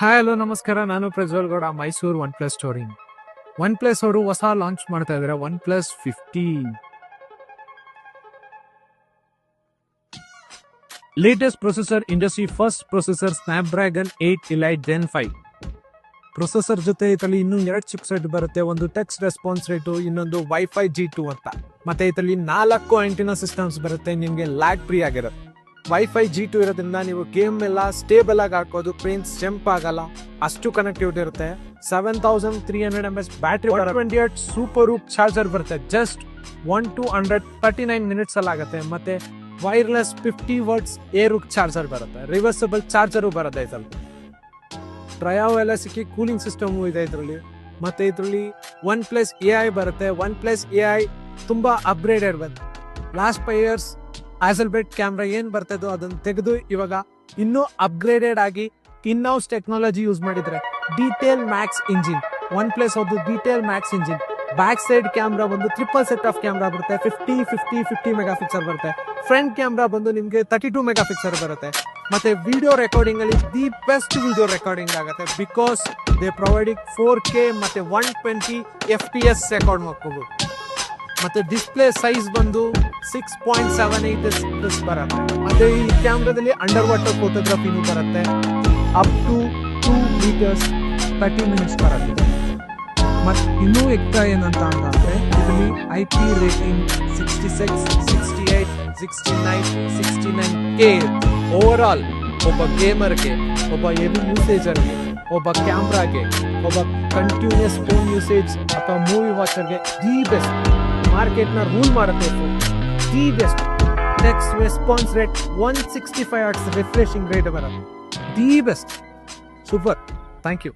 Hi hello ನಮಸ್ಕಾರ, ನಾನು Prajwal Gowda, Mysuru OnePlus store. OnePlus ಅವರು ಹೊಸ ಲಾಂಚ್ ಮಾಡ್ತಾ ಇದ್ದಾರೆ, OnePlus 50. Latest processor, industry first processor Snapdragon 8 elite gen 5 processor ಜೊತೆ ಇದರಲ್ಲಿ ಇನ್ನೂ 2 ಚಿಪ್ಸೆಟ್ ಬರುತ್ತೆ. ಒಂದು ಟೆಕ್ಸ್ಟ್ ರೆಸ್ಪಾನ್ಸ್ ರೇಟು, ಇನ್ನೊಂದು ವೈಫೈ G2 ಅಂತ. ಮತ್ತೆ ಇದರಲ್ಲಿ 4 ಆಂಟಿನಾ ಸಿಸ್ಟಮ್ಸ್ ಬರುತ್ತೆ, ನಿಮಗೆ ಲ್ಯಾಗ್ ಫ್ರೀ ಆಗಿರುತ್ತೆ. ವೈಫೈ G2 ಇರೋದ್ರಿಂದ ನೀವು ಗೇಮ್ ಎಲ್ಲ ಸ್ಟೇಬಲ್ ಆಗಿ ಹಾಕೋದು, ಪ್ರಿಂಟ್ ಜಂಪ್ ಆಗಲ್ಲ, ಅಷ್ಟು ಕನೆಕ್ಟಿವಿಟಿ ಇರುತ್ತೆ. 7300 mAh ಬ್ಯಾಟ್ರಿ, 128 ಸೂಪರ್ ರೂಪ್ ಚಾರ್ಜರ್ ಬರುತ್ತೆ. ಜಸ್ಟ್ 1 to 100 39 ಮಿನಿಟ್ಸ್ ಅಲ್ಲಿ ಆಗುತ್ತೆ. ಮತ್ತೆ ವೈರ್ಲೆಸ್ 50 ವಾಟ್ಸ್ ಏರ್ ಚಾರ್ಜರ್ ಬರುತ್ತೆ, ರಿವರ್ಸಬಲ್ ಚಾರ್ಜರು ಬರುತ್ತೆ. ಇದರಲ್ಲಿ ಟ್ರಯಾವ್ ಎಲ್ಲ ಸಿಕ್ಕಿ ಕೂಲಿಂಗ್ ಸಿಸ್ಟಮ್ ಇದೆ ಇದರಲ್ಲಿ. ಮತ್ತೆ ಇದರಲ್ಲಿ ಒನ್ ಪ್ಲಸ್ AI ಬರುತ್ತೆ. ಒನ್ ಪ್ಲಸ್ AI ತುಂಬಾ ಅಪ್ಗ್ರೇಡೆಡ್ ಬಂತು. ಲಾಸ್ಟ್ 5 years ಆಸಲ್ಬ್ರೇಟ್ ಕ್ಯಾಮ್ರಾ ಏನ್ ಬರ್ತದೋ ಅದನ್ನ ತೆಗೆದು ಇವಾಗ ಇನ್ನೂ ಅಪ್ಗ್ರೇಡೆಡ್ ಆಗಿ ಇನ್-ಹೌಸ್ ಟೆಕ್ನಾಲಜಿ ಯೂಸ್ ಮಾಡಿದ್ರೆ. Detail max engine, one plus ಅವ್ರದ್ದು detail max engine. Back side camera ಬಂದು ಟ್ರಿಪಲ್ ಸೆಟ್ ಆಫ್ ಕ್ಯಾಮ್ರಾ ಬರುತ್ತೆ, 50 ಮೆಗಾ ಪಿಕ್ಸೆಲ್ ಬರುತ್ತೆ. ಫ್ರಂಟ್ ಕ್ಯಾಮ್ರಾ ಬಂದು ನಿಮ್ಗೆ 32 ಮೆಗಾ ಪಿಕ್ಸೆಲ್ ಬರುತ್ತೆ. ಮತ್ತೆ ವಿಡಿಯೋ ರೆಕಾರ್ಡಿಂಗ್ ಅಲ್ಲಿ ದಿ ಬೆಸ್ಟ್ ವಿಡಿಯೋ ರೆಕಾರ್ಡಿಂಗ್ ಆಗುತ್ತೆ, ಬಿಕಾಸ್ ದೇ ಪ್ರೊವೈಡಿಂಗ್ 4K ಮತ್ತೆ 120 FPS ರೆಕಾರ್ಡ್ ಮಾಡ್ಕೋಬಹುದು. ಮತ್ತೆ ಡಿಸ್ಪ್ಲೇ ಸೈಜ್ ಬಂದು 6.78 ಬರುತ್ತೆ. ಮತ್ತೆ ಈ ಕ್ಯಾಮ್ರಾದಲ್ಲಿ ಅಂಡರ್ ವಾಟರ್ ಫೋಟೋಗ್ರಫಿನೂ ಬರುತ್ತೆ. ಅಪ್ ಟು 2 meters 30 minutes ಬರುತ್ತೆ. ಮತ್ತೆ ಇನ್ನೂ ಎಕ್ಸ್ಟ್ರಾ ಏನಂತ ಅಂದ್ರೆ ಇದರಲ್ಲಿ IP rating 66, 68, 69, 69K. Over all ಒಬ್ಬ ಗೇಮರ್ಗೆ, ಒಬ್ಬ ಹೆವಿ ಯೂಸೇಜರ್ಗೆ, ಒಬ್ಬ ಕ್ಯಾಮ್ರಾಗೆ, ಒಬ್ಬ ಕಂಟಿನ್ಯೂಸ್ ಫೋನ್ ಯೂಸೇಜ್ ಅಥವಾ ಮೂವಿ ವಾಚರ್ಗೆ ದಿ ಬೆಸ್ಟ್. ಮಾರ್ಕೆಟ್ನ ರೂಲ್ ಮಾಡುತ್ತೆ the best. Text response rate 165 Hz refreshing rate ಬರುತ್ತೆ. The best, super. Thank you.